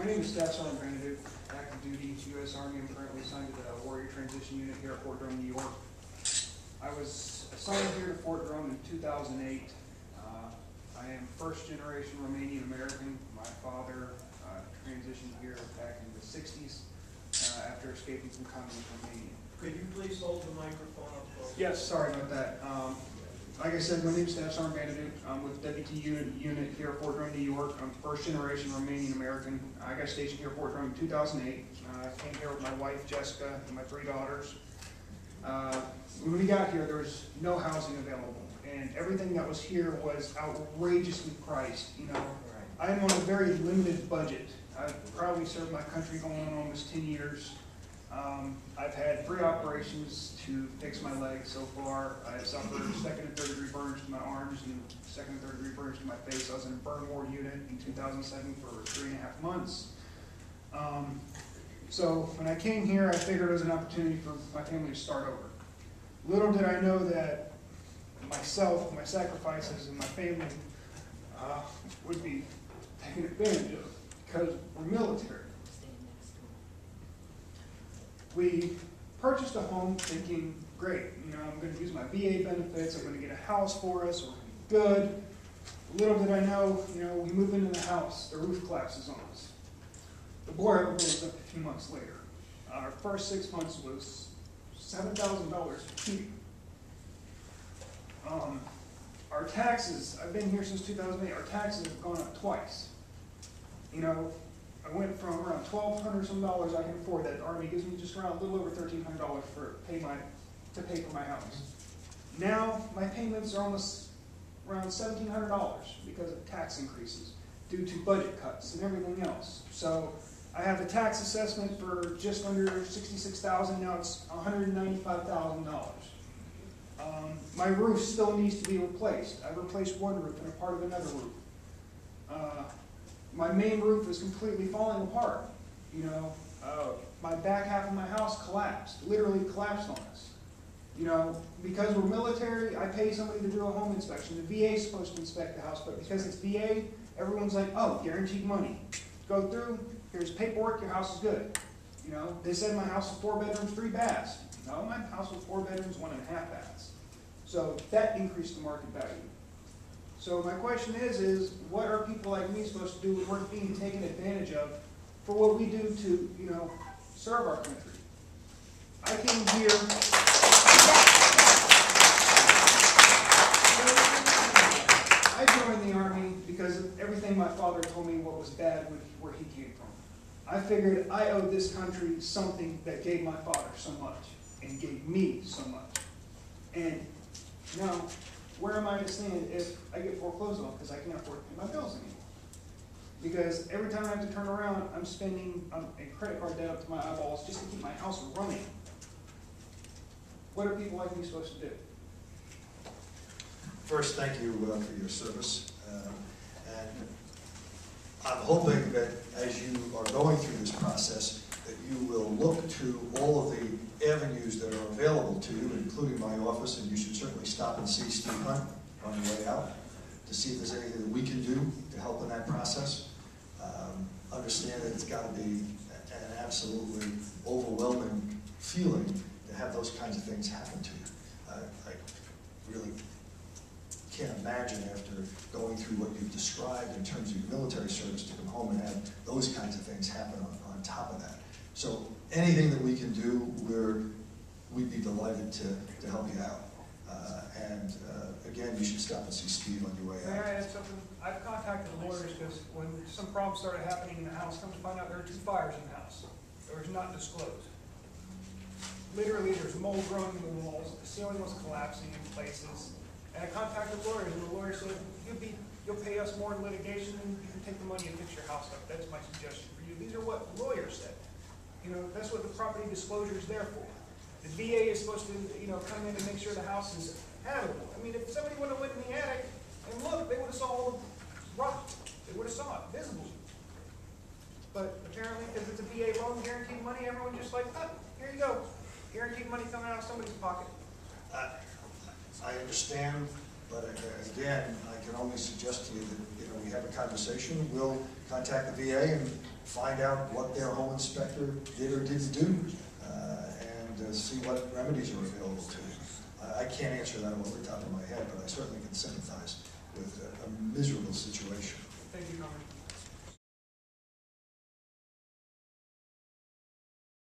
My name is Staff Sgt. Banaduc, active duty U.S. Army. I'm currently assigned to the Warrior Transition Unit here at Fort Drum, New York. I was assigned here to Fort Drum in 2008. I am first generation Romanian American. My father transitioned here back in the 60s after escaping from communist Romania. Could you please hold the microphone up close? Yes, sorry about that. Like I said, my name is Staff Sgt. Banaduc. I'm with WT Unit here at Fort Drum, New York. I'm first generation Romanian American. I got stationed here at Fort Drum in 2008. I came here with my wife, Jessica, and my 3 daughters. When we got here, there was no housing available, and everything that was here was outrageously priced. You know, I am on a very limited budget. I've probably served my country going on almost 10 years. I've had 3 operations to fix my legs so far. I've suffered 2nd and 3rd degree burns to my arms and 2nd and 3rd degree burns to my face. I was in a burn ward unit in 2007 for 3.5 months. So when I came here, I figured it was an opportunity for my family to start over. Little did I know that myself, my sacrifices, and my family would be taken advantage of because we're military. We purchased a home thinking, great, you know, I'm going to use my VA benefits, I'm going to get a house for us, we're going to be good. Little did I know, you know, we move into the house, the roof collapses on us. The boiler goes up a few months later. Our first 6 months was $7,000 for heating. Our taxes, I've been here since 2008, our taxes have gone up twice. You know, I went from around $1,200 some dollars I can afford that the Army gives me just around a little over $1,300 to pay for my house. Now my payments are almost around $1,700 because of tax increases due to budget cuts and everything else. So I have a tax assessment for just under $66,000. Now it's $195,000. My roof still needs to be replaced. I've replaced one roof and a part of another roof. My main roof is completely falling apart. You know, my back half of my house collapsed, literally collapsed on us. You know, because we're military, I pay somebody to do a home inspection. The VA is supposed to inspect the house, but because it's VA, everyone's like, oh, guaranteed money. Go through, here's paperwork, your house is good. You know, they said my house was 4 bedrooms, 3 baths. No, my house was 4 bedrooms, 1.5 baths. So that increased the market value. So my question is what are people like me supposed to do when we're being taken advantage of for what we do to, you know, serve our country? I came here. I joined the Army because of everything my father told me what was bad with where he came from. I figured I owed this country something that gave my father so much and gave me so much. And now, where am I to stand if I get foreclosed on because I can't afford to pay my bills anymore? Because every time I have to turn around, I'm spending a credit card debt up to my eyeballs just to keep my house running. What are people like me supposed to do? First, thank you for your service. And I'm hoping that as you are going through this process, that you will look to all of the avenues that are available to you, including my office, and you should certainly stop and see Steve Hunt on your way out to see if there's anything that we can do to help in that process. Understand that it's got to be an absolutely overwhelming feeling to have those kinds of things happen to you. I really can't imagine after going through what you've described in terms of your military service to come home and have those kinds of things happen on top of that. So anything that we can do, we'd be delighted to help you out. Again, you should stop and see Steve on your way out. May I add something? I've contacted lawyers because when some problems started happening in the house, come to find out there are 2 fires in the house. It was not disclosed. Literally, there's mold growing in the walls. The ceiling was collapsing in places. And I contacted lawyers, and the lawyer said, you'll pay us more in litigation, and you can take the money and fix your house up. That's my suggestion for you. These are what lawyers said. You know, that's what the property disclosure is there for. The VA is supposed to, you know, come in and make sure the house is habitable. I mean, if somebody would have went in the attic and looked, they would have saw all the rock. They would have saw it visibly. But apparently, because it's a VA loan, guaranteed money, everyone just like, oh, here you go. Guaranteed money coming out of somebody's pocket. I understand, but again, I can only suggest to you that, you know, we have a conversation. We'll contact the VA and find out what their home inspector did or didn't do, and see what remedies are available to you. I can't answer that off the top of my head, but I certainly can sympathize with a miserable situation. Thank you, Congressman.